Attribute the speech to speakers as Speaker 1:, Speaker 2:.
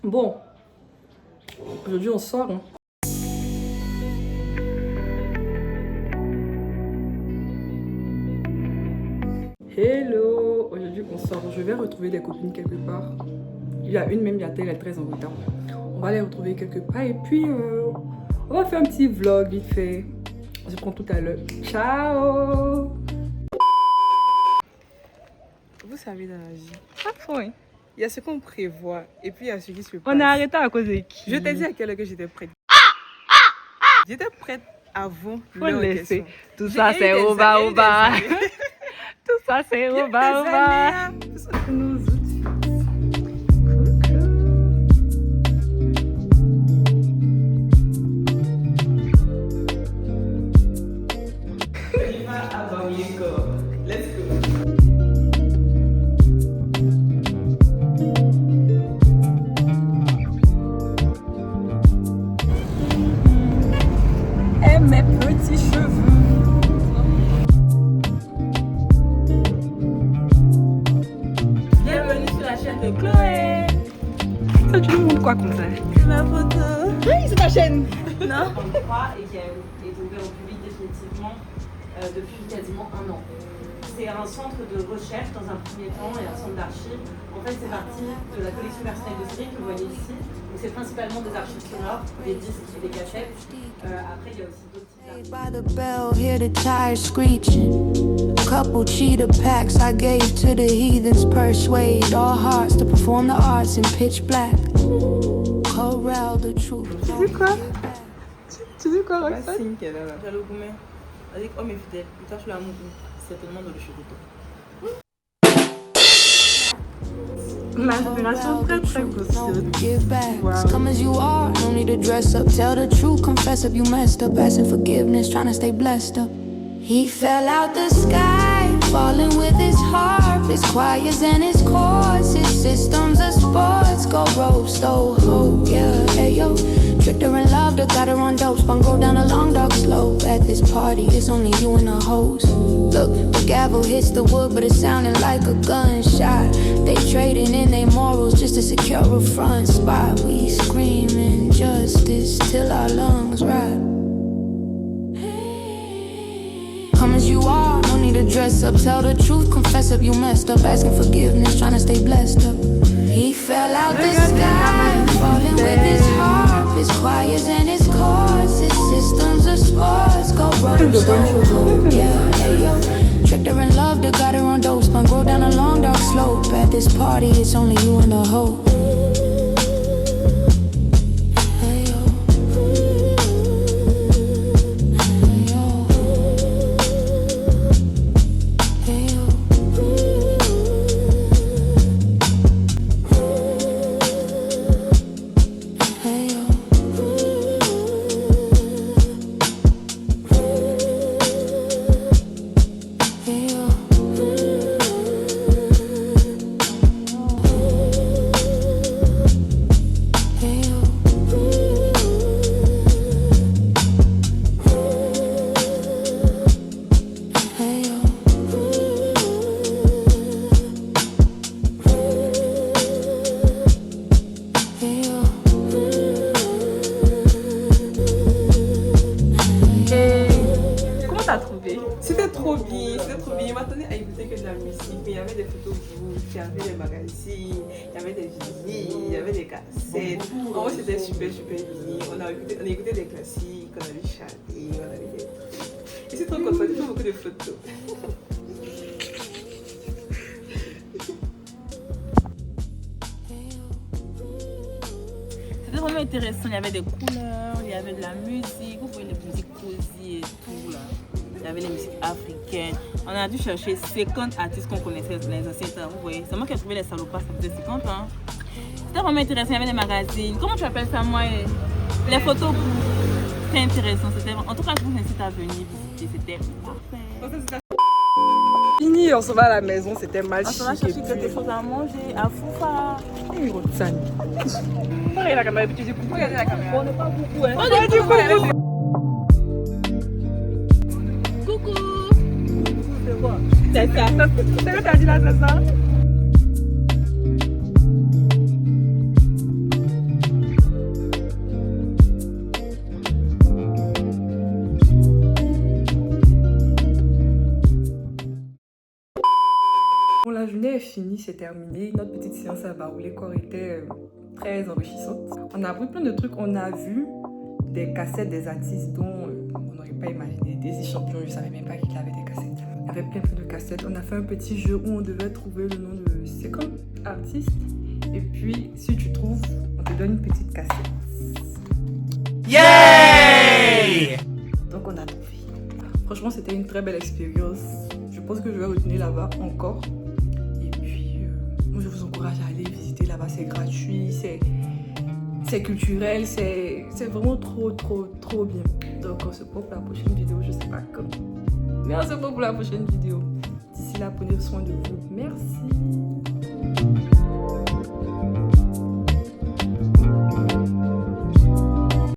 Speaker 1: Bon, aujourd'hui on sort. Hein. Hello, aujourd'hui on sort. Je vais retrouver des copines quelque part. Il y a une même, elle est très en retard. On va les retrouver quelque part et puis on va faire un petit vlog vite fait. Je prends tout à l'heure. Ciao.
Speaker 2: Vous savez, dans la vie, parfois, il y a ce qu'on prévoit et puis il y a ce qui se passe.
Speaker 1: On a arrêté à cause de qui?
Speaker 2: Je t'ai dit à quelle heure que j'étais prête. J'étais prête avant
Speaker 1: Faut
Speaker 2: l'heure en
Speaker 1: laisser.
Speaker 2: question.
Speaker 1: Tout ça c'est oba oba. Tout ça c'est oba oba. Nos outils.
Speaker 2: Let's go.
Speaker 1: Et mes petits cheveux.
Speaker 2: Bienvenue sur la chaîne de Chloé.
Speaker 1: Ça tu nous montres quoi comme ça?
Speaker 2: C'est ma photo.
Speaker 1: Oui, c'est ta chaîne.
Speaker 2: Non.
Speaker 3: Et qui est ouvert au public définitivement depuis quasiment 1 an. C'est un centre de recherche dans un premier temps et un centre d'archives. En fait, c'est parti de la collection personnelle de série que vous voyez ici. Donc, c'est principalement des archives sonores, des disques et des cassettes. Après, il y a aussi d'autres types d'archives.
Speaker 4: By the bell, hear the tires screeching. A couple cheetah packs I gave to the heathens, persuade all hearts to perform the arts in pitch black. Corral the truth.
Speaker 1: Tu dis quoi? Tu dis quoi,
Speaker 2: Pas
Speaker 1: Roxane?
Speaker 2: signe qu'elle est là. Jaloux gourmet. Elle dit homme est fidèle. Il cache l'amour. Certainement dans le chevauteau.
Speaker 1: L'inspiration très très costaud.
Speaker 4: Give back.
Speaker 1: Wow.
Speaker 4: Come as you are, no need to dress up. Tell the truth, confess up, you messed up. Asking forgiveness, trying to stay blessed up. He fell out the sky, falling with his harp, his choirs and his chords, his systems of sports. Go rope, stole hope, yeah, hey yo. Tricked her and loved her, got her on dope. Spun go down a long dark slope. At this party, it's only you and the host. Look, the gavel hits the wood, but it sounded like a gunshot. They trading in their morals just to secure a front spot. We screaming justice till our lungs rot. Come as you are, no need to dress up. Tell the truth, confess up, you messed up. Asking forgiveness, trying to stay blessed up. He fell out the sky, falling with his harp, his choirs and his chords, his systems of sports. Go rope, stone hope, yeah, hey yo. Tricked her and loved her, got her on dope. Spun go down a long dark slope. At this party, it's only you and the hope. Hey yo. Hey yo. Hey yo. Hey yo. Hey yo. Hey yo. Hey yo. Hey yo.
Speaker 1: Comment t'as trouvé?
Speaker 2: C'était trop bien, c'était trop bien. Je m'attendais à écouter que de la musique, mais il y avait des photos de vous, il y avait des magazines, il y avait des vinyles, il y avait des cassettes. En vrai, c'était super, super bien. On a écouté des classiques, on a vu chanter, on a vu des trucs. Et c'est trop content, j'ai fait beaucoup de photos.
Speaker 3: C'était vraiment intéressant. Il y avait des couleurs, il y avait de la musique. Vous voyez les musiques cosy et tout là. Il y avait les musiques africaines. On a dû chercher 50 artistes qu'on connaissait dans les anciens temps. Vous voyez, c'est moi qui ai trouvé les salopards, ça faisait 50 ans. C'était vraiment intéressant. Il y avait des magazines. Comment tu appelles ça, moi? Les photos. C'était intéressant. En tout cas, je vous incite à venir visiter. C'était parfait.
Speaker 1: Fini, on s'en va à la maison, c'était mal
Speaker 3: On se va chercher quelque chose à manger, à Foufa.
Speaker 1: Roxane. Regarde la caméra et puis tu dis coucou.
Speaker 2: Regardez la caméra.
Speaker 3: On n'est pas beaucoup, hein.
Speaker 1: On dit coucou.
Speaker 3: Coucou.
Speaker 2: C'est quoi?
Speaker 1: C'est ça. C'est ce que t'as dit là, c'est ça? fini, c'est terminé. Notre petite séance à Baoulé Corps était très enrichissante. On a appris plein de trucs. On a vu des cassettes des artistes dont on n'aurait pas imaginé. Des champions, je ne savais même pas qu'il avait des cassettes. Il y avait plein de cassettes. On a fait un petit jeu où on devait trouver le nom de 50 artistes. Et puis, si tu trouves, on te donne une petite cassette.
Speaker 5: Yay!
Speaker 1: Donc, on a trouvé. Franchement, c'était une très belle expérience. Je pense que je vais retourner là-bas encore. Et puis, moi, je vous encourage à aller visiter là-bas. C'est gratuit, c'est culturel, c'est vraiment trop bien. Donc, on se retrouve pour la prochaine vidéo. Je sais pas quand. Mais on se retrouve pour la prochaine vidéo. D'ici là, prenez soin de vous. Merci.